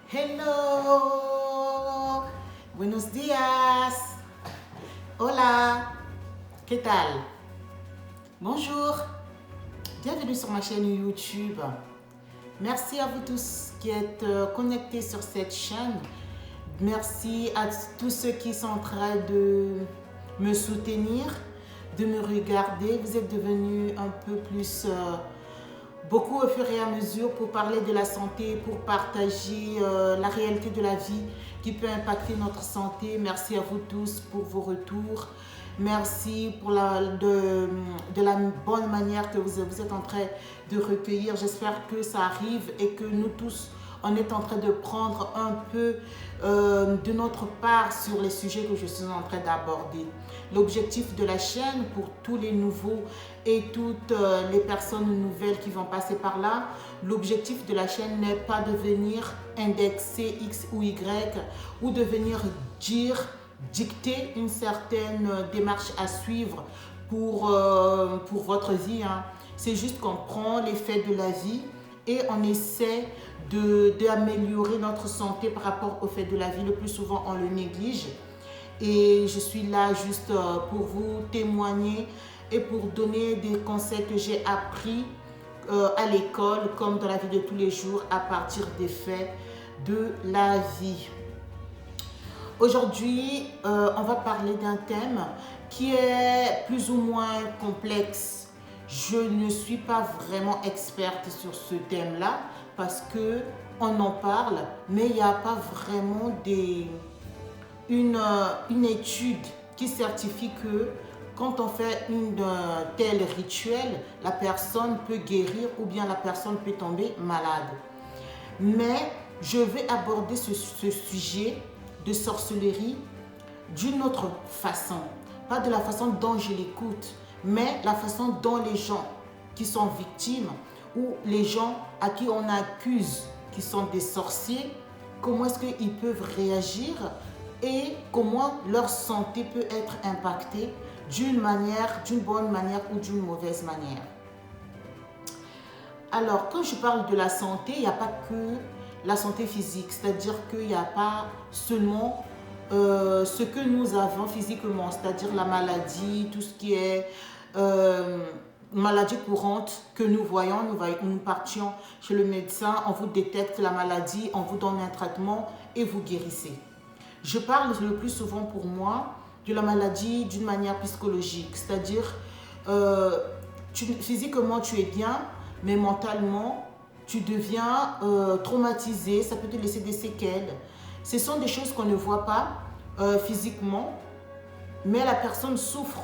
Hello, buenos días, hola, ¿qué tal? Bonjour, bienvenue sur ma chaîne YouTube. Merci à vous tous qui êtes connectés sur cette chaîne. Merci à tous ceux qui sont en train de me soutenir, de me regarder. Vous êtes devenus un peu plus... beaucoup au fur et à mesure pour parler de la santé, pour partager la réalité de la vie qui peut impacter notre santé. Merci à vous tous pour vos retours. Merci pour de la bonne manière que vous êtes en train de recueillir. J'espère que ça arrive et que nous tous, on est en train de prendre un peu de notre part sur les sujets que je suis en train d'aborder. L'objectif de la chaîne pour tous les nouveaux et toutes les personnes nouvelles qui vont passer par là, l'objectif de la chaîne n'est pas de venir indexer X ou Y ou de venir dicter une certaine démarche à suivre pour votre vie. C'est juste qu'on prend les faits de la vie et on essaie d'améliorer notre santé par rapport aux faits de la vie. Le plus souvent, on le néglige. Et je suis là juste pour vous témoigner et pour donner des conseils que j'ai appris à l'école, comme dans la vie de tous les jours, à partir des faits de la vie. Aujourd'hui, on va parler d'un thème qui est plus ou moins complexe. Je ne suis pas vraiment experte sur ce thème-là parce qu'on en parle, mais il n'y a pas vraiment une étude qui certifie que quand on fait une telle rituel, la personne peut guérir ou bien la personne peut tomber malade. Mais je vais aborder ce sujet de sorcellerie d'une autre façon. Pas de la façon dont je l'écoute, mais la façon dont les gens qui sont victimes ou les gens à qui on accuse qui sont des sorciers, comment est-ce qu'ils peuvent réagir et comment leur santé peut être impactée d'une bonne manière ou d'une mauvaise manière. Alors, quand je parle de la santé, il n'y a pas que la santé physique, c'est-à-dire qu'il n'y a pas seulement ce que nous avons physiquement, c'est-à-dire la maladie, tout ce qui est maladie courante que nous voyons, nous partions chez le médecin, on vous détecte la maladie, on vous donne un traitement et vous guérissez. Je parle le plus souvent pour moi de la maladie d'une manière psychologique, c'est-à-dire physiquement tu es bien, mais mentalement tu deviens traumatisé, ça peut te laisser des séquelles. Ce sont des choses qu'on ne voit pas physiquement, mais la personne souffre.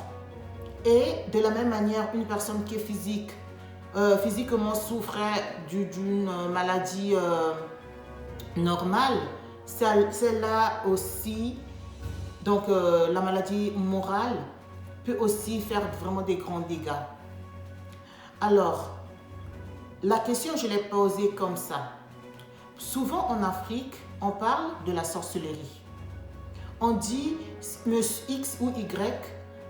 Et de la même manière, une personne qui est physiquement souffrait d'une maladie normale, celle-là aussi, donc la maladie morale, peut aussi faire vraiment des grands dégâts. Alors, la question, je l'ai posée comme ça. Souvent en Afrique, on parle de la sorcellerie. On dit, monsieur X ou Y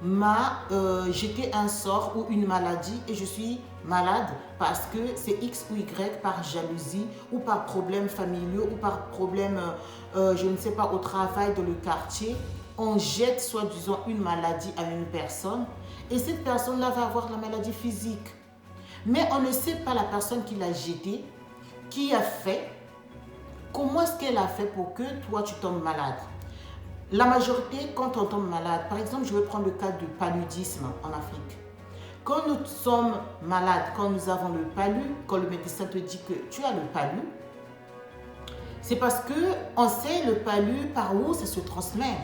m'a jeté un sort ou une maladie et je suis malade parce que c'est X ou Y par jalousie ou par problème familiaux ou par problème, je ne sais pas, au travail, dans le quartier. On jette soi-disant une maladie à une personne et cette personne-là va avoir la maladie physique. Mais on ne sait pas la personne qui l'a jetée, qui a fait, comment est-ce qu'elle a fait pour que toi tu tombes malade. La majorité, quand on tombe malade, par exemple, je vais prendre le cas du paludisme en Afrique. Quand nous sommes malades, quand nous avons le palu, quand le médecin te dit que tu as le palu, c'est parce qu'on sait le palu par où ça se transmet.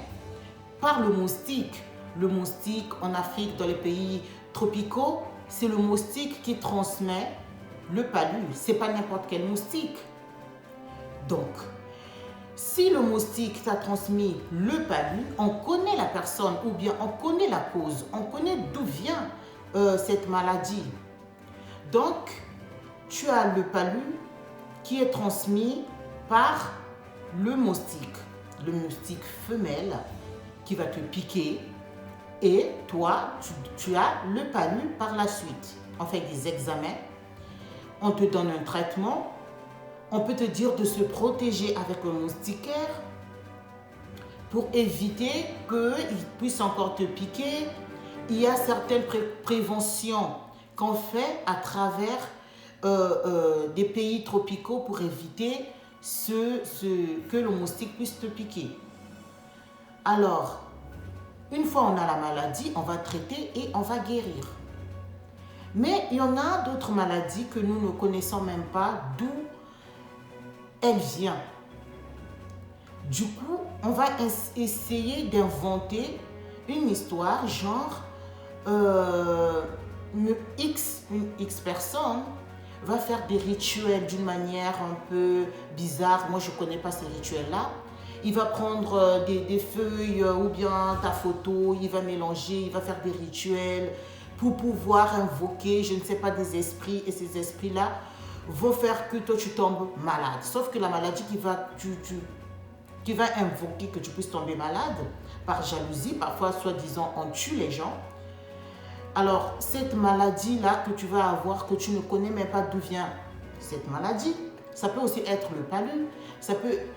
Par le moustique. Le moustique en Afrique, dans les pays tropicaux, c'est le moustique qui transmet le palu. Ce n'est pas n'importe quel moustique. Donc, si le moustique t'a transmis le palu, on connaît la personne ou bien on connaît la cause, on connaît d'où vient cette maladie. Donc, tu as le palu qui est transmis par le moustique femelle qui va te piquer et toi, tu as le palu par la suite. On fait des examens, on te donne un traitement, On peut te dire de se protéger avec un moustiquaire pour éviter qu'il puisse encore te piquer. Il y a certaines préventions qu'on fait à travers des pays tropicaux pour éviter que le moustique puisse te piquer. Alors, une fois on a la maladie, on va traiter et on va guérir. Mais il y en a d'autres maladies que nous ne connaissons même pas d'où elle vient. Du coup, on va essayer d'inventer une histoire genre une X personne va faire des rituels d'une manière un peu bizarre. Moi, je ne connais pas ces rituels-là. Il va prendre des feuilles ou bien ta photo, il va mélanger, il va faire des rituels pour pouvoir invoquer, je ne sais pas, des esprits. Et ces esprits-là vont faire que toi, tu tombes malade. Sauf que la maladie qui va invoquer que tu puisses tomber malade, par jalousie, parfois, soi-disant, on tue les gens. Alors, cette maladie-là que tu vas avoir, que tu ne connais même pas d'où vient cette maladie, ça peut aussi être le palu.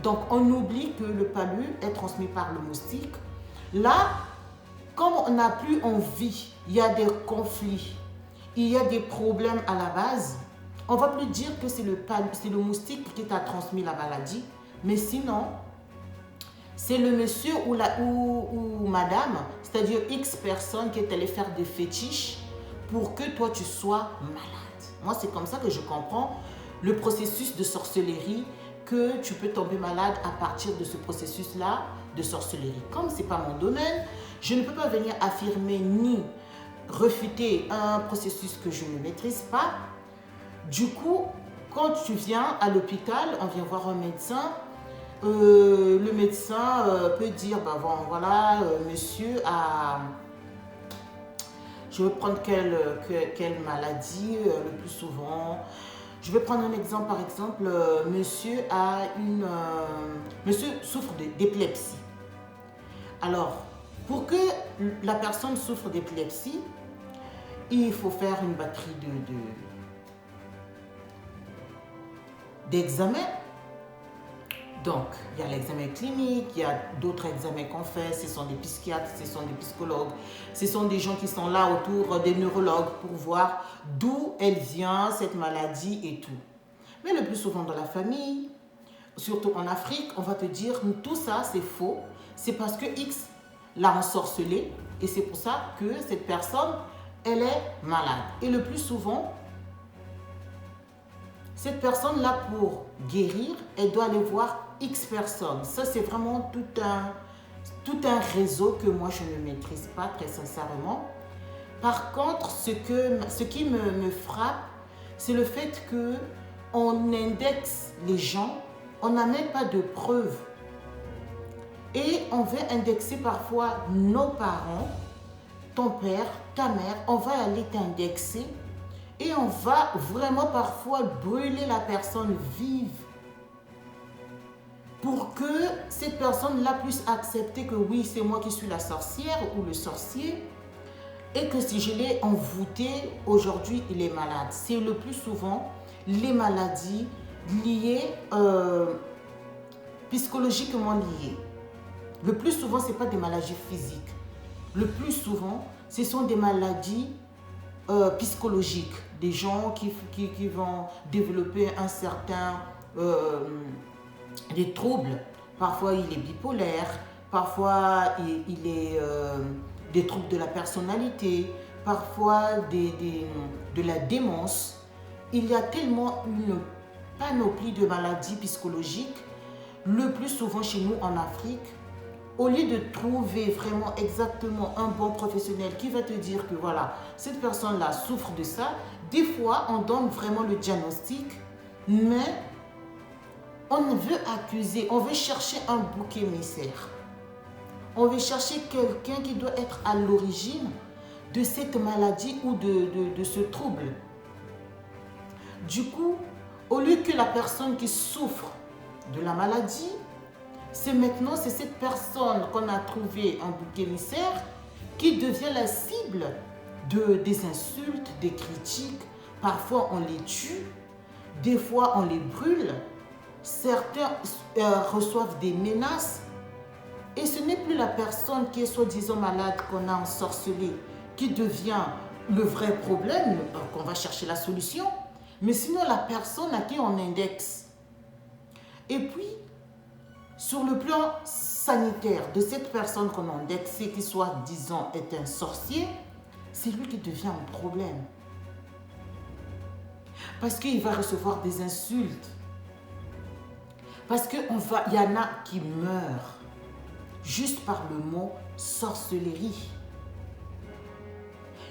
Donc, on oublie que le palu est transmis par le moustique. Là, comme on n'a plus envie, il y a des conflits, il y a des problèmes à la base, on ne va plus dire que c'est le moustique qui t'a transmis la maladie, mais sinon, c'est le monsieur ou madame, c'est-à-dire X personne qui est allé faire des fétiches pour que toi tu sois malade. Moi, c'est comme ça que je comprends le processus de sorcellerie, que tu peux tomber malade à partir de ce processus-là de sorcellerie. Comme ce n'est pas mon domaine, je ne peux pas venir affirmer ni refuter un processus que je ne maîtrise pas. Du coup, quand tu viens à l'hôpital, on vient voir un médecin. Le médecin peut dire, bon, voilà, monsieur a... Je vais prendre quelle maladie le plus souvent. Je vais prendre un exemple, par exemple, monsieur souffre d'épilepsie. Alors, pour que la personne souffre d'épilepsie, il faut faire une batterie d'examens. Donc, il y a l'examen clinique, il y a d'autres examens qu'on fait, ce sont des psychiatres, ce sont des psychologues, ce sont des gens qui sont là autour des neurologues pour voir d'où elle vient, cette maladie et tout. Mais le plus souvent dans la famille, surtout en Afrique, on va te dire tout ça c'est faux, c'est parce que X l'a ensorcelé et c'est pour ça que cette personne, elle est malade. Et le plus souvent, cette personne-là, pour guérir, elle doit aller voir X personnes. Ça, c'est vraiment tout un réseau que moi, je ne maîtrise pas, très sincèrement. Par contre, ce qui me frappe, c'est le fait qu'on indexe les gens, on n'a même pas de preuves. Et on veut indexer parfois nos parents, ton père, ta mère, on va aller t'indexer. Et on va vraiment parfois brûler la personne vive pour que cette personne-là puisse accepter que oui, c'est moi qui suis la sorcière ou le sorcier et que si je l'ai envoûté, aujourd'hui, il est malade. C'est le plus souvent les maladies liées, psychologiquement liées. Le plus souvent, ce n'est pas des maladies physiques. Le plus souvent, ce sont des maladies psychologiques. Des gens qui vont développer un certain des troubles. Parfois, il est bipolaire, parfois, il est des troubles de la personnalité, parfois de la démence. Il y a tellement une panoplie de maladies psychologiques. Le plus souvent chez nous en Afrique, au lieu de trouver vraiment exactement un bon professionnel qui va te dire que voilà, cette personne-là souffre de ça, des fois, on donne vraiment le diagnostic, mais on veut accuser, on veut chercher un bouc émissaire. On veut chercher quelqu'un qui doit être à l'origine de cette maladie ou de ce trouble. Du coup, au lieu que la personne qui souffre de la maladie, c'est cette personne qu'on a trouvé un bouc émissaire qui devient la cible des insultes, des critiques. Parfois, on les tue, des fois, on les brûle. certains reçoivent des menaces et ce n'est plus la personne qui est soi-disant malade qu'on a ensorcelée qui devient le vrai problème, qu'on va chercher la solution, mais sinon la personne à qui on indexe. Et puis, sur le plan sanitaire de cette personne qu'on a indexée, qui soit, disons, est un sorcier, c'est lui qui devient un problème. Parce qu'il va recevoir des insultes. Parce qu'il y en a qui meurent juste par le mot sorcellerie.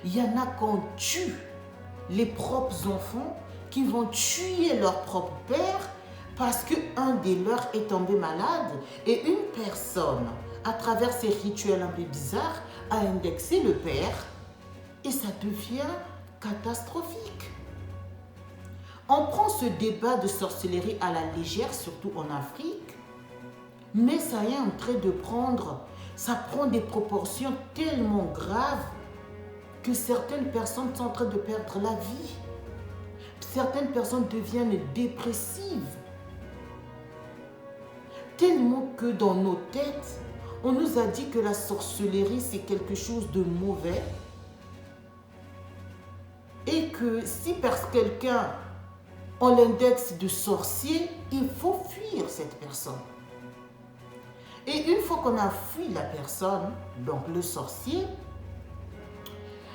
Il y en a qu'on tue les propres enfants qui vont tuer leur propre père parce qu'un des leurs est tombé malade et une personne, à travers ces rituels un peu bizarres, a indexé le père et ça devient catastrophique. On prend ce débat de sorcellerie à la légère, surtout en Afrique, mais ça est en train de ça prend des proportions tellement graves que certaines personnes sont en train de perdre la vie. Certaines personnes deviennent dépressives. Tellement que dans nos têtes, on nous a dit que la sorcellerie, c'est quelque chose de mauvais. Et que si quelqu'un, on l'indexe de sorcier, il faut fuir cette personne. Et une fois qu'on a fui la personne, donc le sorcier,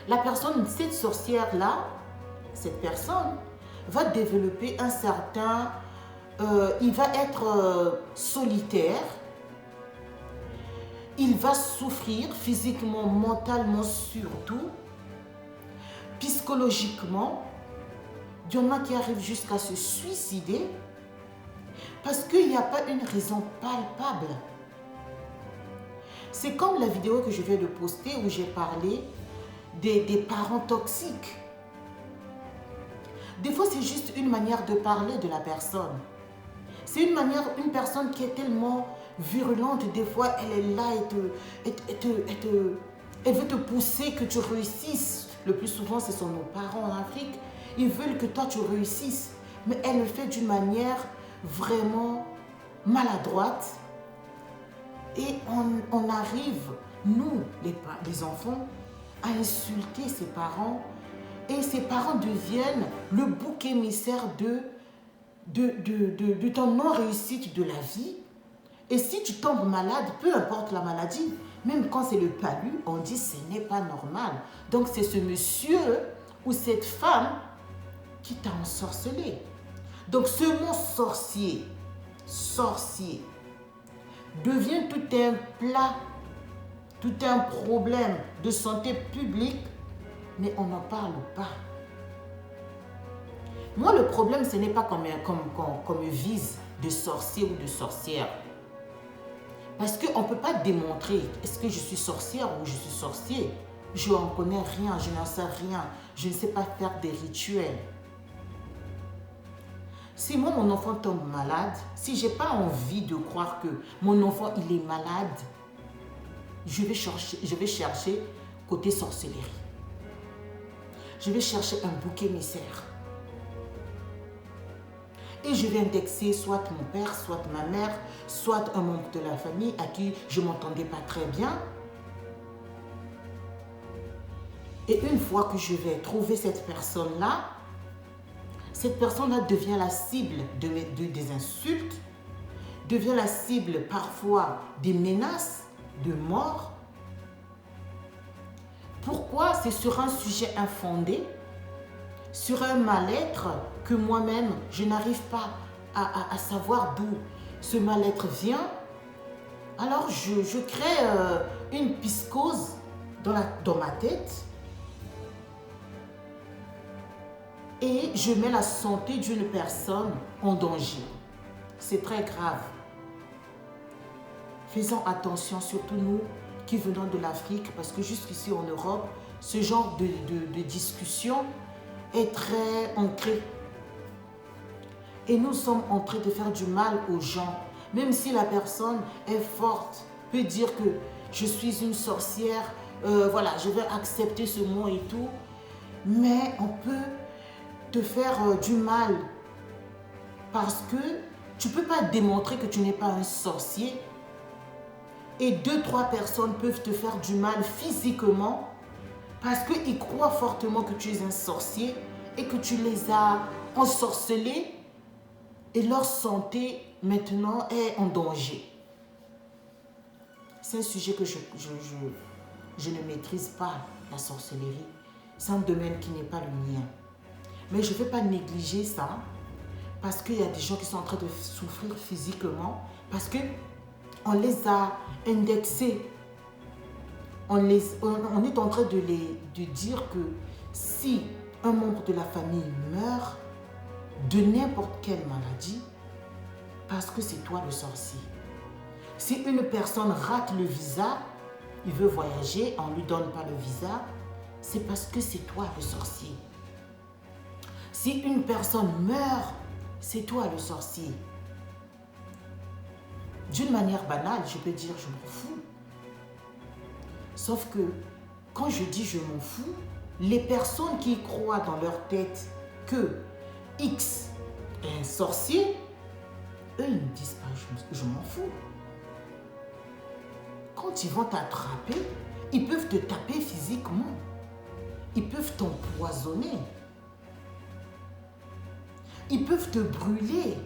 la personne, cette sorcière-là, cette personne, va développer un certain... il va être solitaire, il va souffrir physiquement, mentalement surtout, psychologiquement. Il y en a qui arrivent jusqu'à se suicider parce qu'il n'y a pas une raison palpable. C'est comme la vidéo que je viens de poster où j'ai parlé des parents toxiques. Des fois, c'est juste une manière de parler de la personne. C'est une personne qui est tellement virulente, des fois, elle est là elle veut te pousser que tu réussisses. Le plus souvent, ce sont nos parents en Afrique. Ils veulent que toi, tu réussisses. Mais elle le fait d'une manière vraiment maladroite. Et on arrive, nous, les enfants, à insulter ses parents. Et ses parents deviennent le bouc émissaire de ton non-réussite de la vie. Et si tu tombes malade, peu importe la maladie, même quand c'est le palu, on dit ce n'est pas normal. Donc c'est ce monsieur ou cette femme qui t'a ensorcelé. Donc ce mot sorcier devient tout un plat, tout un problème de santé publique, mais on n'en parle pas. Moi, le problème, ce n'est pas comme vise de sorcier ou de sorcière. Parce qu'on ne peut pas démontrer est-ce que je suis sorcière ou je suis sorcier. Je n'en connais rien, je n'en sais rien. Je ne sais pas faire des rituels. Si moi, mon enfant tombe malade, si je n'ai pas envie de croire que mon enfant, il est malade, je vais chercher côté sorcellerie. Je vais chercher un bouc émissaire. Et je vais indexer soit mon père, soit ma mère, soit un membre de la famille à qui je ne m'entendais pas très bien. Et une fois que je vais trouver cette personne-là devient la cible des insultes, devient la cible parfois des menaces de mort. Pourquoi? C'est sur un sujet infondé, sur un mal-être que moi-même, je n'arrive pas à savoir d'où ce mal-être vient. Alors, je crée une psychose dans ma tête et je mets la santé d'une personne en danger. C'est très grave. Faisons attention, surtout nous qui venons de l'Afrique, parce que jusqu'ici en Europe, ce genre de discussion est très ancré. Et nous sommes en train de faire du mal aux gens. Même si la personne est forte, peut dire que je suis une sorcière, voilà, je vais accepter ce mot et tout. Mais on peut te faire du mal parce que Tu ne peux pas démontrer que tu n'es pas un sorcier. Et 2-3 personnes peuvent te faire du mal physiquement parce qu'ils croient fortement que tu es un sorcier et que tu les as ensorcelés et leur santé maintenant est en danger. C'est un sujet que je ne maîtrise pas, la sorcellerie. C'est un domaine qui n'est pas le mien. Mais je ne vais pas négliger ça parce qu'il y a des gens qui sont en train de souffrir physiquement parce qu'on les a indexés. On est en train de dire que si un membre de la famille meurt de n'importe quelle maladie, parce que c'est toi le sorcier. Si une personne rate le visa, il veut voyager, on ne lui donne pas le visa, c'est parce que c'est toi le sorcier. Si une personne meurt, c'est toi le sorcier. D'une manière banale, je peux dire je m'en fous. Sauf que quand je dis je m'en fous, les personnes qui croient dans leur tête que X est un sorcier, eux ils ne disent pas je m'en fous. Quand ils vont t'attraper, ils peuvent te taper physiquement. Ils peuvent t'empoisonner. Ils peuvent te brûler.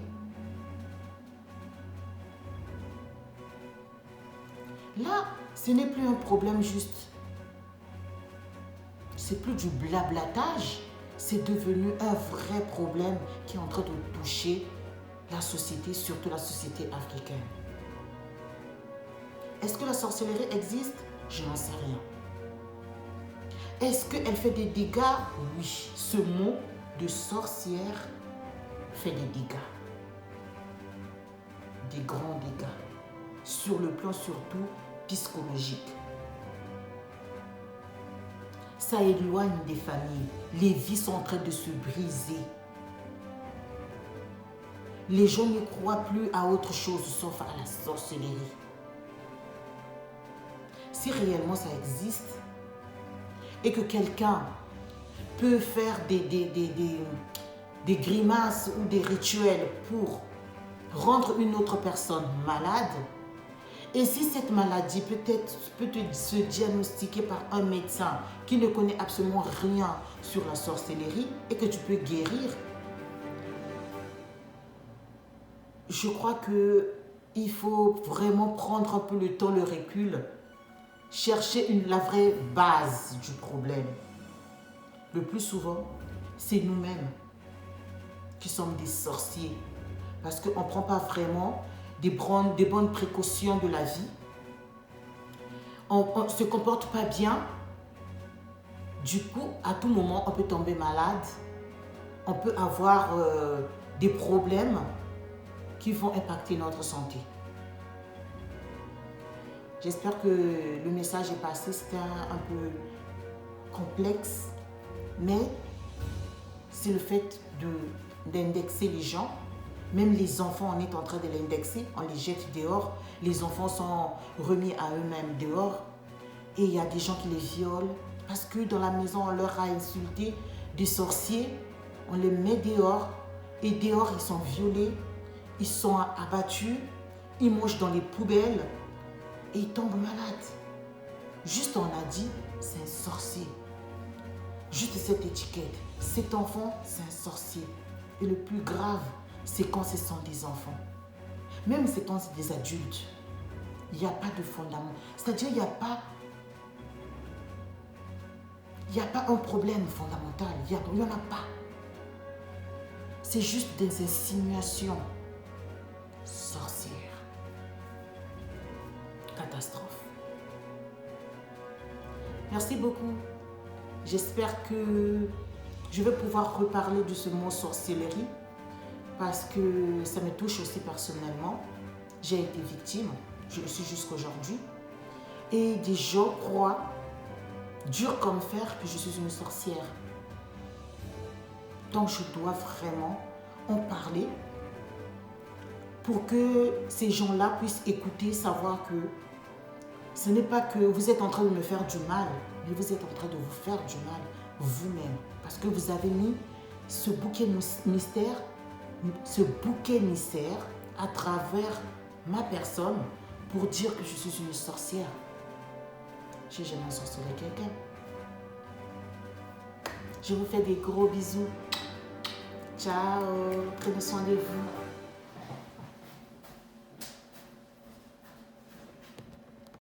Là, ce n'est plus un problème juste. C'est plus du blablatage. C'est devenu un vrai problème qui est en train de toucher la société, surtout la société africaine. Est-ce que la sorcellerie existe? Je n'en sais rien. Est-ce qu'elle fait des dégâts? Oui. Ce mot de sorcière fait des dégâts. Des grands dégâts. Sur le plan surtout psychologique. Ça éloigne des familles. Les vies sont en train de se briser. Les gens ne croient plus à autre chose sauf à la sorcellerie. Si réellement ça existe et que quelqu'un peut faire des grimaces ou des rituels pour rendre une autre personne malade, et si cette maladie peut-être peut se diagnostiquer par un médecin qui ne connaît absolument rien sur la sorcellerie et que tu peux guérir, je crois qu'il faut vraiment prendre un peu le temps, le recul, chercher la vraie base du problème. Le plus souvent, c'est nous-mêmes qui sommes des sorciers parce qu'on ne prend pas vraiment des bonnes précautions de la vie. On ne se comporte pas bien. Du coup, à tout moment, on peut tomber malade. On peut avoir des problèmes qui vont impacter notre santé. J'espère que le message est passé. C'était un peu complexe, mais c'est le fait d'indexer les gens. Même les enfants, on est en train de l'indexer, on les jette dehors. Les enfants sont remis à eux-mêmes dehors. Et il y a des gens qui les violent parce que dans la maison, on leur a insulté des sorciers. On les met dehors et dehors, ils sont violés, ils sont abattus, ils mangent dans les poubelles et ils tombent malades. Juste on a dit, c'est un sorcier. Juste cette étiquette. Cet enfant, c'est un sorcier. Et le plus grave, c'est quand ce sont des enfants. Même c'est quand c'est des adultes. Il n'y a pas de fondament. C'est-à-dire, il n'y a pas un problème fondamental. Il n'y en a pas. C'est juste des insinuations. Sorcière. Catastrophe. Merci beaucoup. J'espère que je vais pouvoir reparler de ce mot sorcellerie parce que ça me touche aussi personnellement. J'ai été victime, je le suis jusqu'aujourd'hui. Et des gens croient, dur comme fer, que je suis une sorcière. Donc je dois vraiment en parler pour que ces gens-là puissent écouter, savoir que ce n'est pas que vous êtes en train de me faire du mal, mais vous êtes en train de vous faire du mal vous-même. Parce que vous avez mis ce bouquet mystère à travers ma personne pour dire que je suis une sorcière. J'ai jamais ensorcelé quelqu'un. Je vous fais des gros bisous. Ciao, prenez soin de vous.